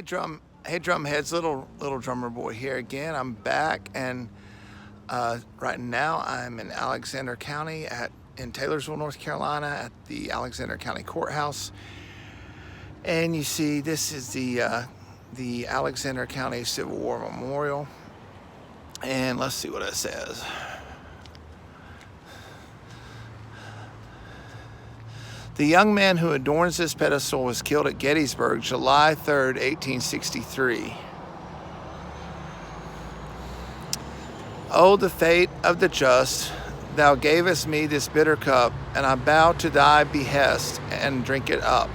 Hey drumheads, little drummer boy here again. I'm back, and right now I'm in Alexander County in Taylorsville, North Carolina, at the Alexander County Courthouse. And you see, this is the Alexander County Civil War Memorial. And let's see what it says. The young man who adorns this pedestal was killed at Gettysburg, July 3rd, 1863. Oh, the fate of the just! Thou gavest me this bitter cup, and I bow to thy behest and drink it up.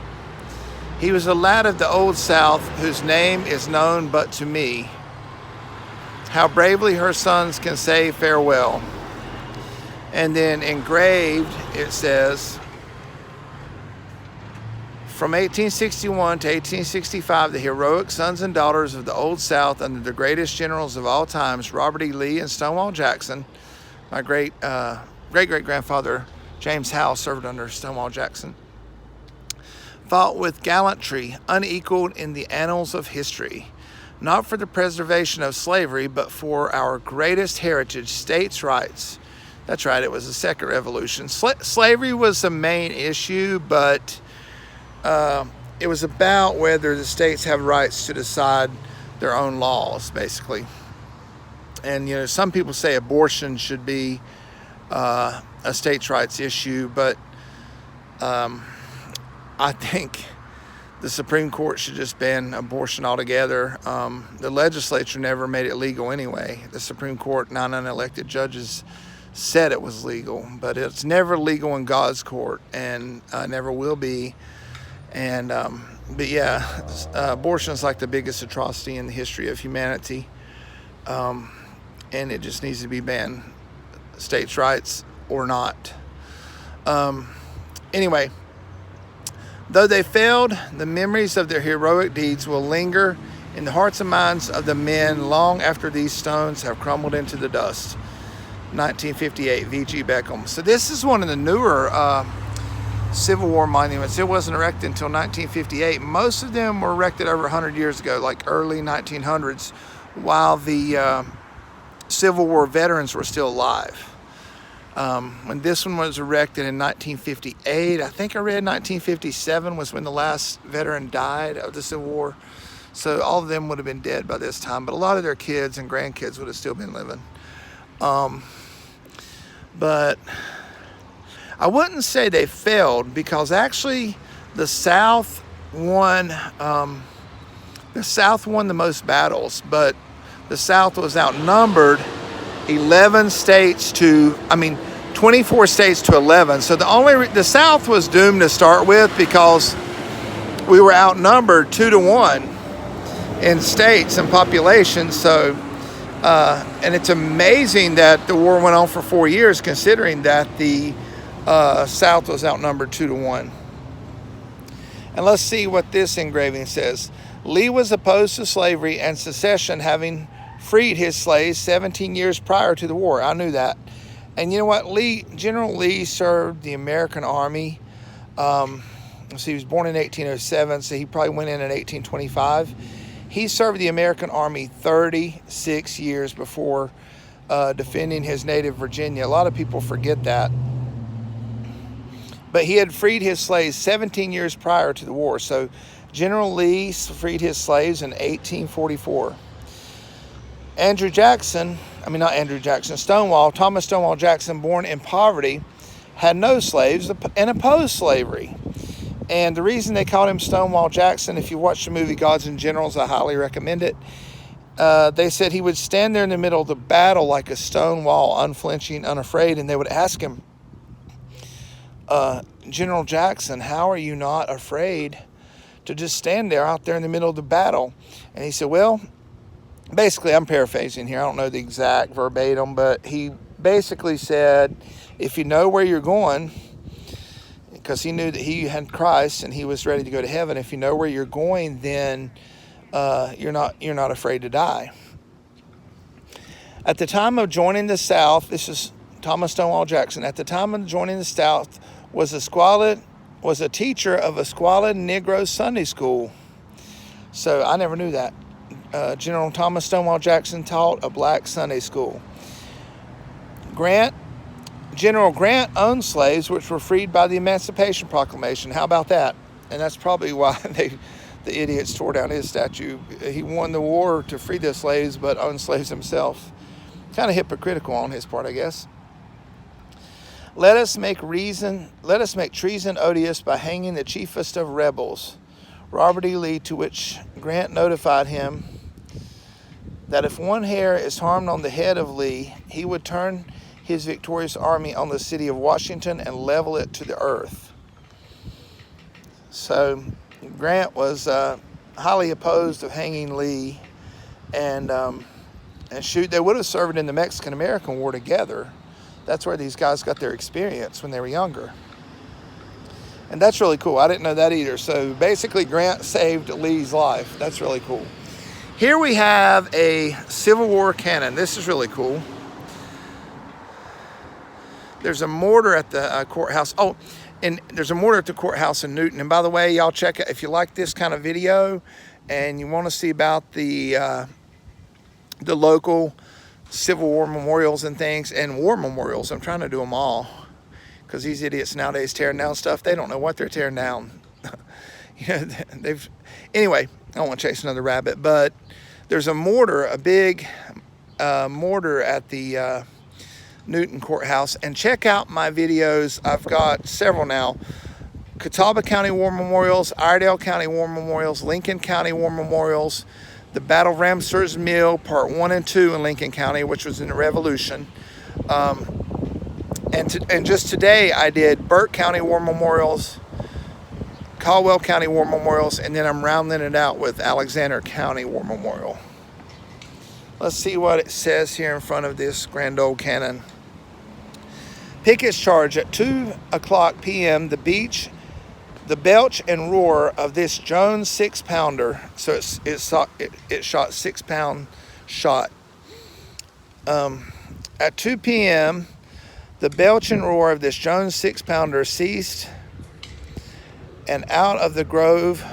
He was a lad of the old South, whose name is known but to me. How bravely her sons can say farewell. And then engraved it says, from 1861 to 1865, the heroic sons and daughters of the Old South under the greatest generals of all times, Robert E. Lee and Stonewall Jackson. My great-great-grandfather, James Howe, served under Stonewall Jackson. Fought with gallantry unequaled in the annals of history, not for the preservation of slavery, but for our greatest heritage, states' rights. That's right, it was the Second Revolution. Slavery was the main issue, but it was about whether the states have rights to decide their own laws, basically. And, some people say abortion should be a states' rights issue, but I think the Supreme Court should just ban abortion altogether. The legislature never made it legal anyway. The Supreme Court, 9 unelected judges, said it was legal, but it's never legal in God's court, and never will be. And but yeah, abortion is like the biggest atrocity in the history of humanity, and it just needs to be banned, states' rights or not. Anyway, though they failed, the memories of their heroic deeds will linger in the hearts and minds of the men long after these stones have crumbled into the dust. 1958, V.G. Beckham. So this is one of the newer Civil War monuments. It wasn't erected until 1958. Most of them were erected over 100 years ago, like early 1900s, while the Civil War veterans were still alive. When this one was erected in 1958, I think I read 1957 was when the last veteran died of the Civil War. So all of them would have been dead by this time, but a lot of their kids and grandkids would have still been living. But I wouldn't say they failed, because actually the South won the most battles, but the South was outnumbered 24 states to 11. So the South was doomed to start with, because we were outnumbered 2-1 in states and population. So and it's amazing that the war went on for 4 years, considering that the South was outnumbered 2-1. And let's see what this engraving says. Lee was opposed to slavery and secession, having freed his slaves 17 years prior to the war. I knew that. And you know what? General Lee served the American Army. So he was born in 1807, so he probably went in 1825. He served the American Army 36 years before defending his native Virginia. A lot of people forget that. But he had freed his slaves 17 years prior to the war. So General Lee freed his slaves in 1844. Thomas Stonewall Jackson, born in poverty, had no slaves and opposed slavery. And the reason they called him Stonewall Jackson, if you watch the movie Gods and Generals, I highly recommend it. They said he would stand there in the middle of the battle like a stone wall, unflinching, unafraid, and they would ask him, General Jackson, how are you not afraid to just stand there out there in the middle of the battle? And he said, well, basically, I'm paraphrasing here. I don't know the exact verbatim, but he basically said, if you know where you're going, because he knew that he had Christ and he was ready to go to heaven, if you know where you're going, then you're not afraid to die. At the time of joining the South, this is Thomas Stonewall Jackson. At the time of joining the South, was a teacher of a squalid Negro Sunday school. So I never knew that. General Thomas Stonewall Jackson taught a black Sunday school. General Grant owned slaves which were freed by the Emancipation Proclamation. How about that? And that's probably why the idiots tore down his statue. He won the war to free the slaves, but owned slaves himself. Kind of hypocritical on his part, I guess. Let us make treason odious by hanging the chiefest of rebels, Robert E. Lee, to which Grant notified him that if one hair is harmed on the head of Lee, he would turn his victorious army on the city of Washington and level it to the earth. So Grant was highly opposed of hanging Lee, and shoot, they would have served in the Mexican-American War together. That's where these guys got their experience when they were younger. And that's really cool. I didn't know that either. So basically, Grant saved Lee's life. That's really cool. Here we have a Civil War cannon. This is really cool. There's a mortar at the courthouse. Oh, and there's a mortar at the courthouse in Newton. And by the way, y'all check it if you like this kind of video and you want to see about the local Civil War memorials and things, and war memorials. I'm trying to do them all because these idiots nowadays tearing down stuff. They don't know what they're tearing down. Anyway, I don't want to chase another rabbit, but there's a mortar, a big mortar at the Newton Courthouse. And check out my videos. I've got several now. Catawba County War Memorials, Iredell County War Memorials, Lincoln County War Memorials, the Battle of Ramseurs Mill, Part 1 and 2 in Lincoln County, which was in the Revolution. And just today I did Burke County War Memorials, Caldwell County War Memorials, and then I'm rounding it out with Alexander County War Memorial. Let's see what it says here in front of this grand old cannon. Pickett's charge at 2:00 p.m. The belch and roar of this Jones 6-pounder, so it shot 6-pound shot. At 2 p.m., the belch and roar of this Jones 6-pounder ceased, and out of the grove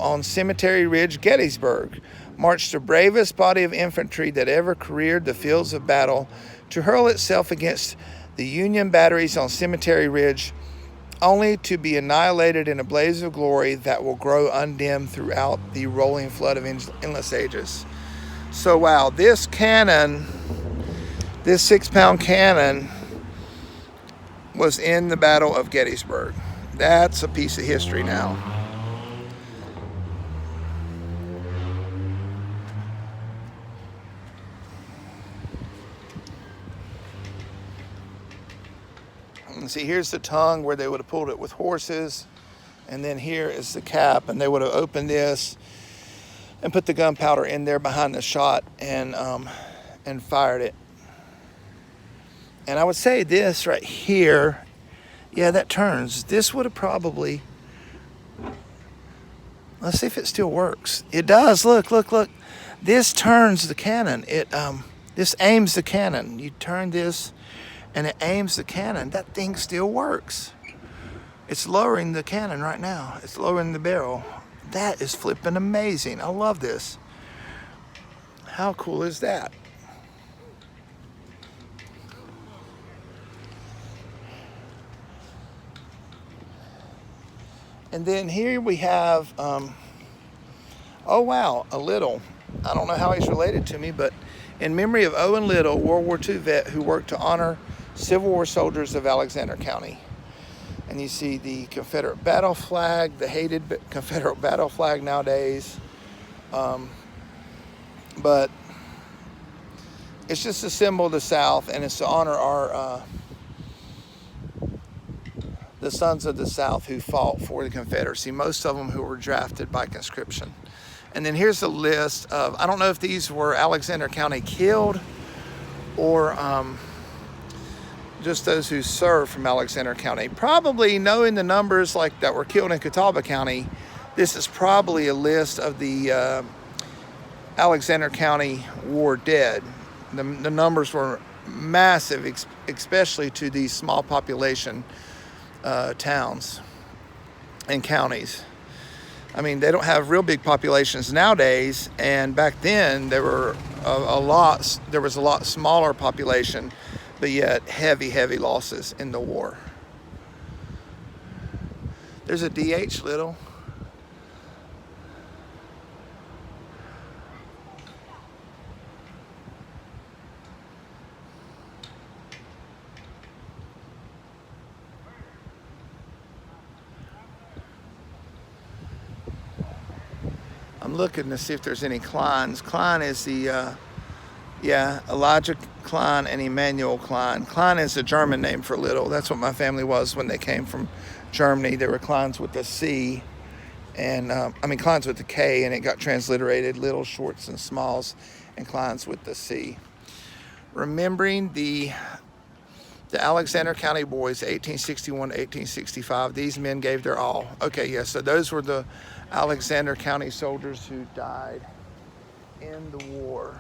on Cemetery Ridge, Gettysburg, marched the bravest body of infantry that ever careered the fields of battle to hurl itself against the Union batteries on Cemetery Ridge, only to be annihilated in a blaze of glory that will grow undimmed throughout the rolling flood of endless ages. So wow, this cannon, this 6-pound cannon, was in the Battle of Gettysburg. That's a piece of history now. And see, here's the tongue where they would have pulled it with horses, and then here is the cap, and they would have opened this and put the gunpowder in there behind the shot and fired it. And I would say this right here, yeah, that turns. This would have probably, let's see if it still works. It does. Look. This turns the cannon. This aims the cannon. You turn this and it aims the cannon. That thing still works. It's lowering the cannon right now. It's lowering the barrel. That is flipping amazing. I love this. How cool is that? And then here we have, oh wow, a Little. I don't know how he's related to me, but in memory of Owen Little, World War II vet who worked to honor Civil War soldiers of Alexander County. And you see the Confederate battle flag, the hated Confederate battle flag nowadays. But it's just a symbol of the South, and it's to honor our the sons of the South who fought for the Confederacy, most of them who were drafted by conscription. And then here's a list of, I don't know if these were Alexander County killed or just those who served from Alexander County. Probably knowing the numbers like that were killed in Catawba County, this is probably a list of the Alexander County War dead. The numbers were massive, especially to these small population towns and counties. I mean, they don't have real big populations nowadays, and back then there were a lot. There was a lot smaller population, but yet heavy losses in the war. There's a DH Little. I'm looking to see if there's any Kleins. Klein is the, Elijah Klein and Emmanuel Klein. Klein is a German name for little. That's what my family was when they came from Germany. There were Kleins with a C, and Kleins with a K, and it got transliterated, little, shorts, and smalls, and Kleins with the C. Remembering the Alexander County boys, 1861 to 1865, these men gave their all. Okay, yes, so those were the Alexander County soldiers who died in the war.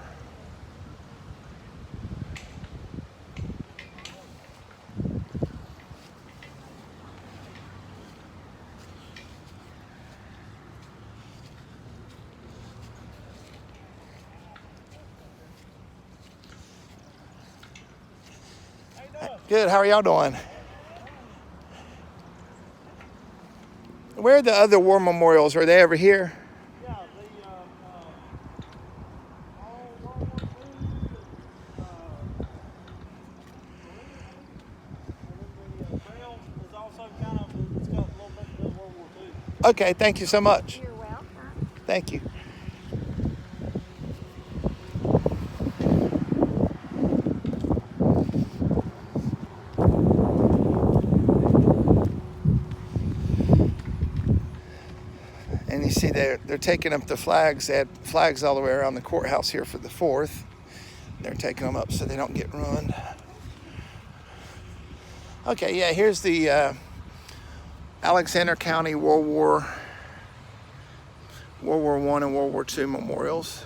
Good, how are y'all doing? Where are the other war memorials? Are they over here? Yeah, all World War II, and then the trail is also kind of, it's got a little bit of World War II. Okay, thank you so much. You're welcome. Thank you. And you see they're taking up the flags. They had flags all the way around the courthouse here for the 4th. They're taking them up so they don't get ruined. Okay, yeah, here's the Alexander County World War I and World War II memorials.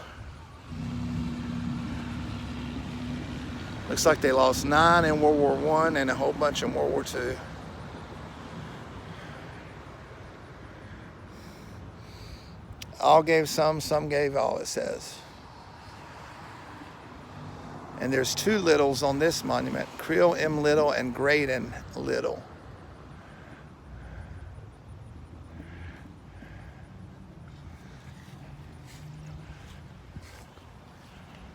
Looks like they lost 9 in World War I and a whole bunch in World War II. All gave some gave all, it says. And there's 2 Littles on this monument, Creel M. Little and Graydon Little.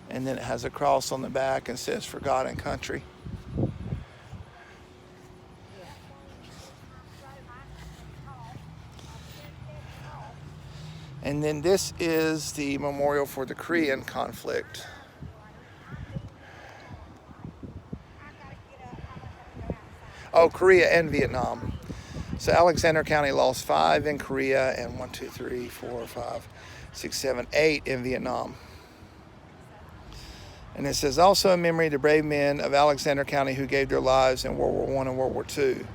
And then it has a cross on the back and says, "For God and Country." And then this is the memorial for the Korean conflict. Oh, Korea and Vietnam. So Alexander County lost 5 in Korea and 1, 2, 3, 4, 5, 6, 7, 8 in Vietnam. And it says, also in memory of the brave men of Alexander County who gave their lives in World War I and World War II.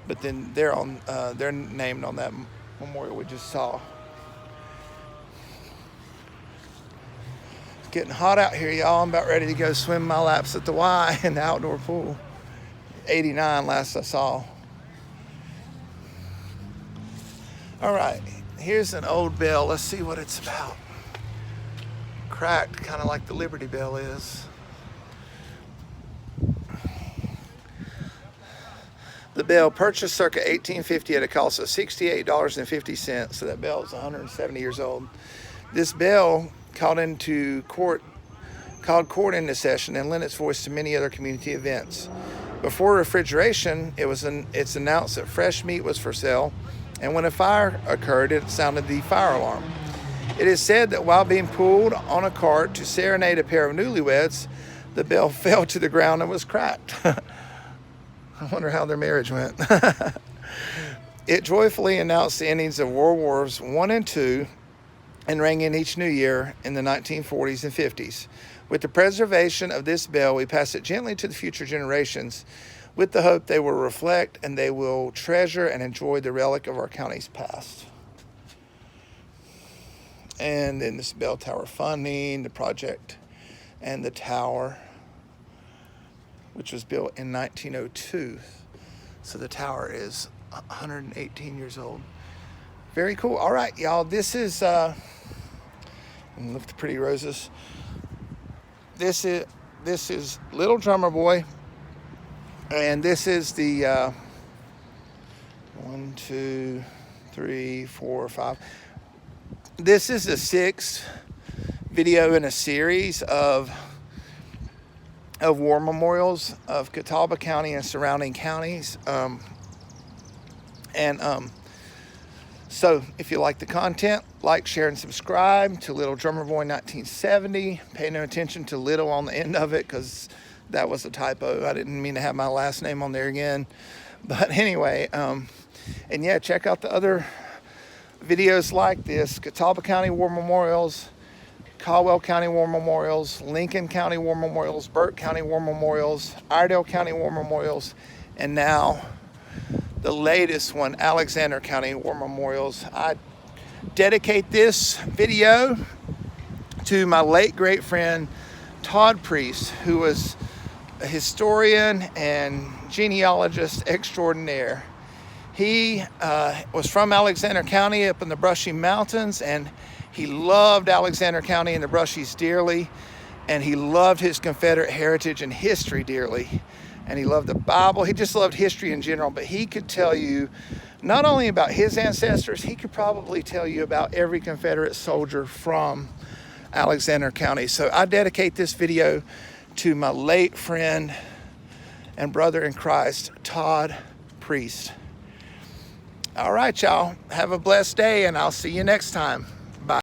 But then they're named on that memorial we just saw. It's getting hot out here, y'all. I'm about ready to go swim my laps at the Y in the outdoor pool. 89 last I saw. All right, here's an old bell. Let's see what it's about. Cracked, kind of like the Liberty Bell is. The bell purchased circa 1850 at a cost of $68.50. So that bell is 170 years old. This bell called court into session and lent its voice to many other community events. Before refrigeration, it's announced that fresh meat was for sale, and when a fire occurred, it sounded the fire alarm. It is said that while being pulled on a cart to serenade a pair of newlyweds, the bell fell to the ground and was cracked. I wonder how their marriage went. It joyfully announced the endings of World Wars I and II and rang in each new year in the 1940s and 50s. With the preservation of this bell, we pass it gently to the future generations with the hope they will reflect and they will treasure and enjoy the relic of our county's past. And then this bell tower funding, the project, and the tower, which was built in 1902. So the tower is 118 years old. Very cool. All right, y'all. This is and look at the pretty roses. This is Little Drummer Boy, and this is the 1, 2, 3, 4, 5. This is the 6th video in a series of war memorials of Catawba County and surrounding counties. So if you like the content, like, share, and subscribe to Little Drummer Boy 1970. Pay no attention to little on the end of it because that was a typo. I didn't mean to have my last name on there again. But anyway, and yeah, check out the other videos like this: Catawba County War Memorials, Caldwell County War Memorials, Lincoln County War Memorials, Burke County War Memorials, Iredell County War Memorials, and now the latest one, Alexander County War Memorials. I dedicate this video to my late great friend Todd Priest, who was a historian and genealogist extraordinaire. He was from Alexander County up in the Brushy Mountains, and he loved Alexander County and the Brushies dearly, and he loved his Confederate heritage and history dearly. And he loved the Bible. He just loved history in general, but he could tell you not only about his ancestors, he could probably tell you about every Confederate soldier from Alexander County. So I dedicate this video to my late friend and brother in Christ, Todd Priest. All right, y'all. Have a blessed day, and I'll see you next time.